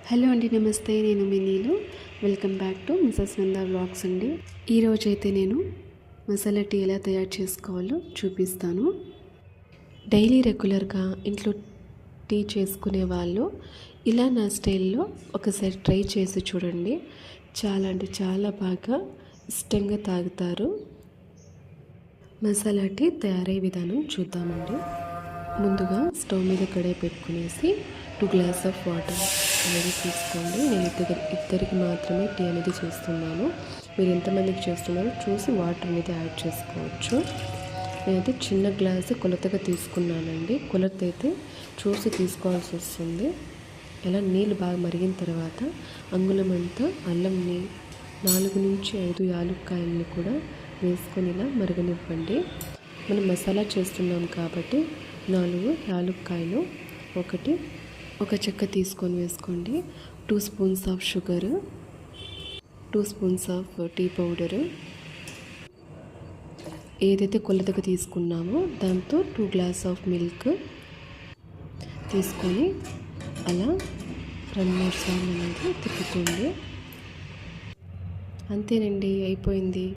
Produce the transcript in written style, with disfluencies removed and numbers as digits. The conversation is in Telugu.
హలో అండి, నమస్తే. నేను మీ Neelu. Welcome back to Mrs Nanda vlogs అండి. ఈరోజైతే నేను మసాలా టీ ఎలా తయారు చేసుకోవాలో చూపిస్తాను. డైలీ రెగ్యులర్గా ఇంట్లో టీ చేసుకునే వాళ్ళు ఇలా నా స్టైల్లో ఒకసారి ట్రై చేసి చూడండి. చాలా అంటే చాలా బాగా ఇష్టంగా తాగుతారు. మసాలా టీ తయారయ్యే విధానం చూద్దామండి. ముందుగా స్టవ్ మీద కడాయి పెట్టుకునేసి 2 గ్లాస్ ఆఫ్ వాటర్ అనేది తీసుకోండి. నేను ఇద్దరికి మాత్రమే టీ అనేది చేస్తున్నాను. మీరు ఎంతమందికి చేస్తున్నారో చూసి వాటర్ అనేది యాడ్ చేసుకోవచ్చు. నేనైతే చిన్న గ్లాసు కొలతగా తీసుకున్నానండి. కొలత అయితే చూసి తీసుకోవాల్సి వస్తుంది. ఇలా నీళ్ళు బాగా మరిగిన తర్వాత అంగుళమంతా అల్లంని 4 నుంచి 5 యాలుక్కాయలని కూడా వేసుకొని ఇలా మరగనివ్వండి. మనం మసాలా చేస్తున్నాం కాబట్టి 4 యాలుక్కాయలు, ఒక చెక్క తీసుకొని వేసుకోండి. 2 spoons of sugar, 2 spoons of tea powder, ఏదైతే కొలతగా తీసుకున్నామో దాంతో 2 గ్లాస్ ఆఫ్ మిల్క్ తీసుకొని అలా 2-3 సార్లు అనేది తిప్పుకోండి. అంతేనండి, అయిపోయింది.